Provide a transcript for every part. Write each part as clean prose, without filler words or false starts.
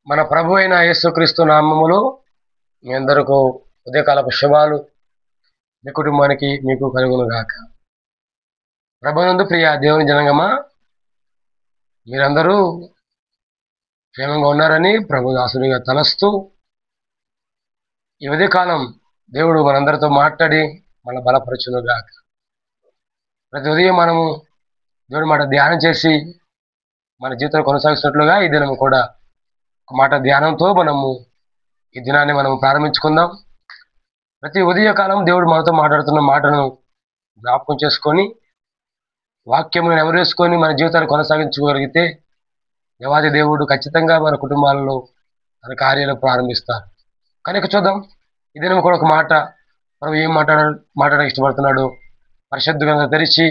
మన ప్రభు అయిన యేసుక్రీస్తు నామములో మీ అందరకు ఉదయకాలపు శుభాలు మీ కుటుంబానికి మీకు కలుగును గాక. ప్రభునందు ప్రియ దేవుని జనంగమా, మీరందరూ క్షేమంగా ఉన్నారని ప్రభు దాసునిగా తలస్తూ ఈ ఉదయకాలం దేవుడు మనందరితో మాట్లాడి మన బలపరచును గాక. ప్రతి ఉదయం మనము దేవుడి మాట ధ్యానం చేసి మన జీవితాలు కొనసాగిస్తున్నట్లుగా ఈ దినము కూడా ఒక మాట ధ్యానంతో మనము ఈ దినాన్ని మనం ప్రారంభించుకుందాం. ప్రతి ఉదయకాలం దేవుడు మనతో మాట్లాడుతున్న మాటను జ్ఞాపకం చేసుకొని వాక్యమును నెమరేసుకొని మన జీవితాన్ని కొనసాగించుకోగలిగితే దేవాది దేవుడు ఖచ్చితంగా మన కుటుంబాలలో తన కార్యాలు ప్రారంభిస్తారు. కనుక చూద్దాం, ఈ దినం కూడా ఒక మాట మనం ఏం మాట్లాడడానికి ఇష్టపడుతున్నాడు. పరిశుద్ధ గ్రంథం తెరిచి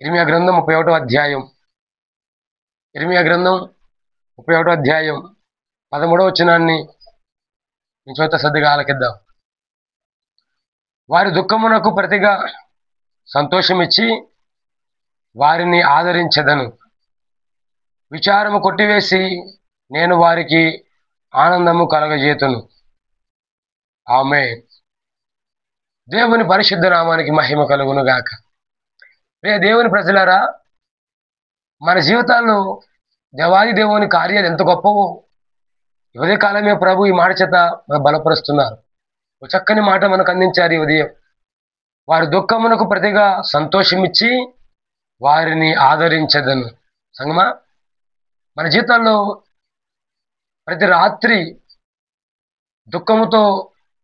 ఇర్మియా గ్రంథం 31వ అధ్యాయం, ఇర్మియా గ్రంథం 31వ అధ్యాయం 13వ వచనాన్ని మీ చేత శ్రద్ధగా ఆలకిద్దాం. వారి దుఃఖమునకు ప్రతిగా సంతోషమిచ్చి వారిని ఆదరించెదను, విచారము కొట్టివేసి నేను వారికి ఆనందము కలగజేతును. ఆమేన్. దేవుని పరిశుద్ధ నామానికి మహిమ కలుగును గాక. దేవుని ప్రజలారా, మన జీవితాల్లో దేవాది దేవుని కార్యాలు ఎంత గొప్పవో ఉదయ కాలమే ప్రభు ఈ మాట చేత బలపరుస్తున్నారు. ఒక చక్కని మాట మనకు అందించారు ఈ ఉదయం. వారి దుఃఖమునకు ప్రతిగా సంతోషమిచ్చి వారిని ఆదరించదను. సంగమా, మన జీవితాల్లో ప్రతి రాత్రి దుఃఖముతో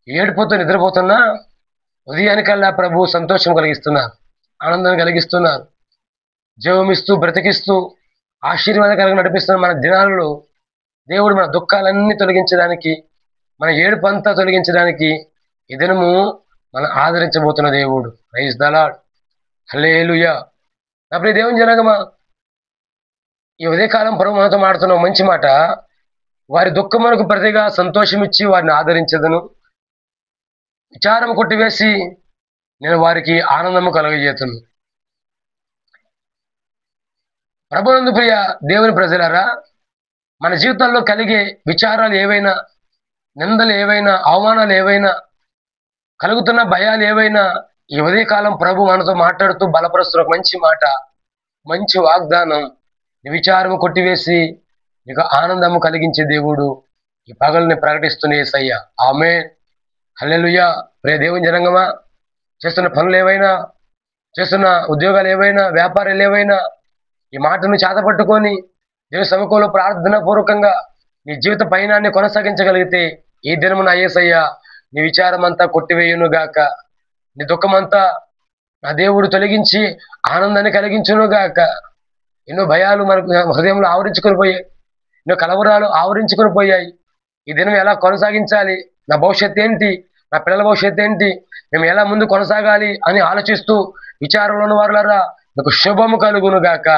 ఏడిపోతూ నిద్రపోతున్నా ఉదయానికల్లా ప్రభు సంతోషం కలిగిస్తున్నారు, ఆనందాన్ని కలిగిస్తున్నారు, జీవమిస్తూ బ్రతికిస్తూ ఆశీర్వాదకరంగా నడిపిస్తున్న మన దినాలలో దేవుడు మన దుఃఖాలన్నీ తొలగించడానికి, మన ఏడుపంతా తొలగించడానికి ఈ దినము మనం ఆదరించబోతున్న దేవుడు. Praise the lord. హల్లెలూయా. నా ప్రియ దేవుని జనగమా, ఈ ఉదయకాలం ప్రభు మనతో మాడుతున్న మంచి మాట, వారి దుఃఖమునకు ప్రతిగా సంతోషమిచ్చి వారిని ఆదరించదను, విచారం కొట్టివేసి నేను వారికి ఆనందము కలుగజేతును. ప్రభునందు ప్రియ దేవుని ప్రజలారా, మన జీవితంలో కలిగే విచారాలు ఏవైనా, నిందలు ఏవైనా, అవమానాలు ఏవైనా, కలుగుతున్న భయాలు ఏవైనా ఈ ఉదయకాలం ప్రభు మనతో మాట్లాడుతూ బలపరుస్తున్న మంచి మాట, మంచి వాగ్దానం. నీ విచారము కొట్టివేసి నీకు ఆనందము కలిగించే దేవుడు ఈ పగల్ని ప్రకటిస్తున్న యేసయ్య. ఆమేన్. హల్లెలూయా. ప్రియ దేవుని జనంగమా, చేస్తున్న పనులు ఏవైనా, చేస్తున్న ఉద్యోగాలు ఏవైనా, వ్యాపారాలు ఏవైనా, ఈ మాటను చేతపట్టుకొని దేవుని సముఖంలో ప్రార్థన పూర్వకంగా నీ జీవిత పయనాన్ని కొనసాగించగలిగితే ఈ దినము నా యేసయ్య నీ విచారం అంతా కొట్టివేయును గాక, నీ దుఃఖమంతా నా దేవుడు తొలగించి ఆనందాన్ని కలిగించును గాక. ఎన్నో భయాలు మనకు హృదయంలో ఆవరించుకొని పోయాయి, ఎన్నో కలవరాలు ఆవరించుకొని పోయాయి. ఈ దినం ఎలా కొనసాగించాలి, నా భవిష్యత్తు ఏంటి, నా పిల్లల భవిష్యత్తు ఏంటి, మేము ఎలా ముందు కొనసాగాలి అని ఆలోచిస్తూ విచారంలో ఉన్న వారులారా నీకు శుభము కలుగును గాక.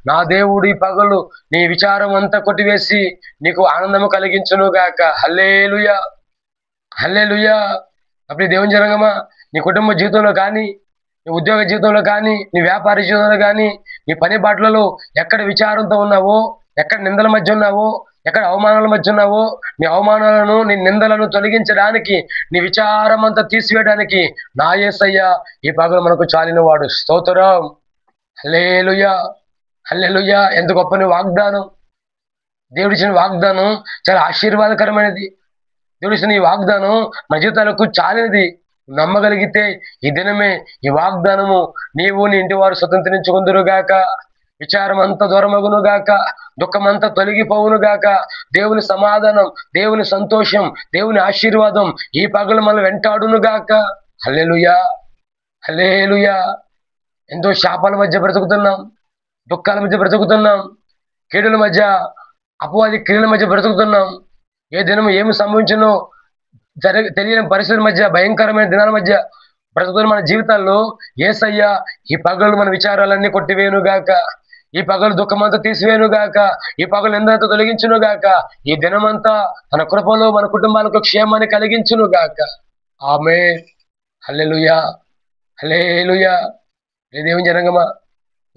నా దేవుడు ఈ పగలు నీ విచారం అంతా కొట్టివేసి నీకు ఆనందము కలిగించును గాక. హల్లెలూయా, హల్లెలూయా. అప్పుడు దేవుని జనంగమా, నీ కుటుంబ జీవితంలో కానీ, నీ ఉద్యోగ జీవితంలో కానీ, నీ వ్యాపార జీవితంలో కానీ, నీ పని బాటలలో ఎక్కడ విచారంతో ఉన్నావో, ఎక్కడ నిందల మధ్య ఉన్నావో, ఎక్కడ అవమానాల మధ్య ఉన్నావో, నీ అవమానాలను, నీ నిందలను తొలగించడానికి, నీ విచారం అంతా తీసివేయడానికి నా యేసయ్య ఈ పగలు మనకు చాలిన వాడు. స్తోత్రం. హల్లెలూయా, హల్లెలూయా. ఎంత గొప్పని వాగ్దానం. దేవుడిచ్చిన వాగ్దానం చాలా ఆశీర్వాదకరమైనది. దేవుడిచ్చిన ఈ వాగ్దానం మన జీవితాలకు చాలినది. నమ్మగలిగితే ఈ దినమే ఈ వాగ్దానము నీవు నీ ఇంటి వారు స్వతంత్రించుకుందురు గాక. విచారం అంతా దూరమగును గాక, దుఃఖం అంతా తొలగిపోవును గాక. దేవుని సమాధానం, దేవుని సంతోషం, దేవుని ఆశీర్వాదం ఈ పగలు మనం వెంటాడును గాక. హల్లెలూయా, హల్లెలూయా. ఎంతో శాపాల మధ్య బ్రతుకుతున్నాం, దుఃఖాల మధ్య బ్రతుకుతున్నాం, కీడుల మధ్య, అపవాది క్రియల మధ్య బ్రతుకుతున్నాం. ఏ దినం ఏమి సంభవించినో తెలియని పరిస్థితుల మధ్య, భయంకరమైన దినాల మధ్య బ్రతుకుతున్న మన జీవితాల్లో యేసయ్య ఈ పగలు మన విచారాలన్నీ కొట్టివేయును గాక, ఈ పగలు దుఃఖమంతా తీసివేయును గాక, ఈ పగలు ఎంతో తొలగించును గాక. ఈ దినమంతా తన కృపలో మన కుటుంబాలకు క్షేమాన్ని కలిగించును గాక. ఆమేన్. హల్లెలూయా, హల్లెలూయా. దేవుని జనంగమా,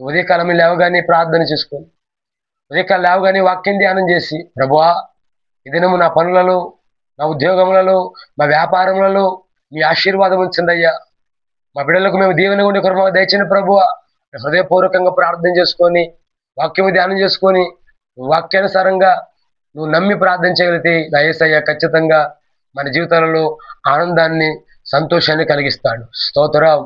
ఉదయకాలం లేవగానే ప్రార్థన చేసుకోండి. ఉదయకాలం లేవగానే వాక్యం ధ్యానం చేసి, ప్రభువా ఈ దినము నా పనులలో, నా ఉద్యోగములలో, మా వ్యాపారములలో మీ ఆశీర్వాదం ఉంచండి అయ్యా. మా బిడ్డలకు మేము దీవెన ఉండి కృప దయచిన ప్రభువ, హృదయపూర్వకంగా ప్రార్థన చేసుకొని, వాక్యము ధ్యానం చేసుకొని, వాక్యానుసారంగా నువ్వు నమ్మి ప్రార్థన చేయగలిగితే నా యేసయ్య ఖచ్చితంగా మన జీవితాలలో ఆనందాన్ని, సంతోషాన్ని కలిగిస్తాడు. స్తోత్రం.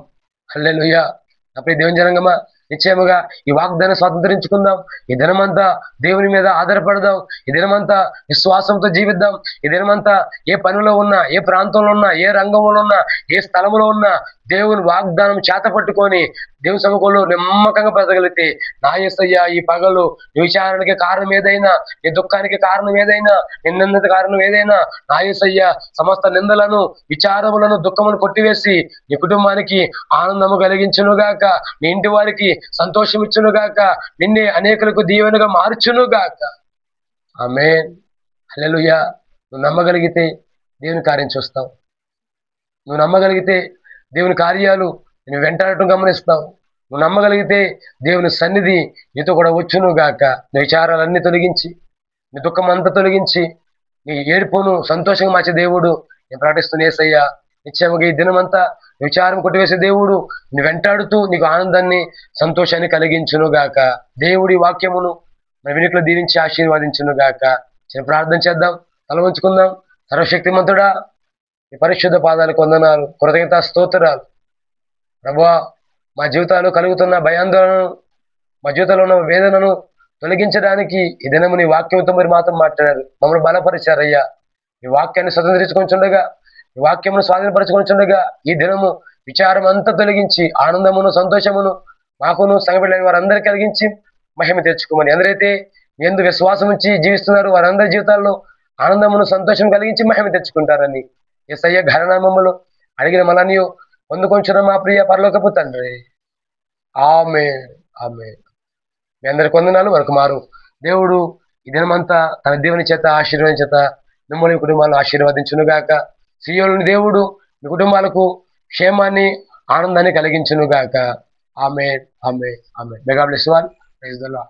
హల్లెలూయా. అప్పుడు దేవుని జనంగమా, నిశ్చయముగా ఈ వాగ్దానం స్వాతంత్రించుకుందాం. ఈ దినమంతా దేవుని మీద ఆధారపడదాం. ఈ దినమంతా విశ్వాసంతో జీవిద్దాం. ఈ దినమంతా ఏ పనిలో ఉన్నా, ఏ ప్రాంతంలో ఉన్నా, ఏ రంగంలో ఉన్నా, ఏ స్థలంలో ఉన్నా దేవుని వాగ్దానం చేత పట్టుకొని దేవుని సముఖంలో నమ్మకంగా బ్రతకగలిగితే నా యేసయ్య ఈ పగలు నీ విచారణకి కారణం ఏదైనా, నీ దుఃఖానికి కారణం ఏదైనా, నింద కారణం ఏదైనా, నా యేసయ్య సమస్త నిందలను, విచారములను, దుఃఖమును కొట్టివేసి నీ కుటుంబానికి ఆనందము కలిగించునుగాక, నీ ఇంటి వారికి సంతోషం ఇచ్చునుగాక, నిన్నే అనేకులకు దీవెనగా మార్చునుగాక. ఆమేన్. హల్లెలూయా. నువ్వు నమ్మగలిగితే దేవుని కార్యం చూస్తావు. నువ్వు నమ్మగలిగితే దేవుని కార్యాలు నేను వెంటాడటం గమనిస్తావు. నువ్వు నమ్మగలిగితే దేవుని సన్నిధి నీతో కూడా వచ్చును గాక. నీ విచారాలన్నీ తొలగించి, నీ దుఃఖం అంతా తొలగించి, నీ ఏడుపును సంతోషంగా మార్చే దేవుడు నేను ప్రకటిస్తున్న యేసయ్య నిశ్చయముగా ఈ దినమంతా విచారం కొట్టివేసే దేవుడు నీ వెంటాడుతూ నీకు ఆనందాన్ని, సంతోషాన్ని కలిగించును గాక. దేవుడి వాక్యమును మన వెనుకలో దీవించి ఆశీర్వాదించును గాక. చిన్న ప్రార్థన చేద్దాం. తల ఉంచుకుందాం. సర్వశక్తిమంతుడా, ఈ పరిశుద్ధ పాదాలకు వందనాలు, కృతజ్ఞత స్తోత్రాలు. ప్రభువా, మా జీవితాలు కలుగుతున్న భయాందోళనను, మా జీవితంలో ఉన్న వేదనను తొలగించడానికి ఈ దినము నీ వాక్యంతో మీరు మాత్రం మాట్లాడారు. మమ్మల్ని బలపరిచారయ్యా. ఈ వాక్యాన్ని స్వతంత్రించుకొనిచుండగా, ఈ వాక్యమును స్వాధీనపరచుకొనిచుండగా ఈ దినము విచారం అంతా తొలగించి ఆనందమును, సంతోషమును మాకును సంగబిడ్డైన వారందరికీ కలిగించి మహిమ తెచ్చుకోమని, ఎందరైతే మీ యందు విశ్వాసం ఉంచి జీవిస్తున్నారు వారందరి జీవితాల్లో ఆనందమును, సంతోషం కలిగించి మహిమ తెచ్చుకుంటారని యేసయ్య ఘననామములో అడిగిన మలనియు పొందుకొంచున్న మా ప్రియ పరలోకపు తండ్రి. ఆమేన్. ఆమేన్. మీ అందరికి వందనాలు. వరకు మారు దేవుడు ఈ దినమంతా తన దేవుని చేత ఆశీర్వాదం చేత మిమ్మల్ని మీ కుటుంబాలను ఆశీర్వదించునుగాక. సీయోని దేవుడు మీ కుటుంబాలకు క్షేమాన్ని, ఆనందాన్ని కలిగించునుగాక. Amen. Amen. Amen. May God bless you all. Praise the lord.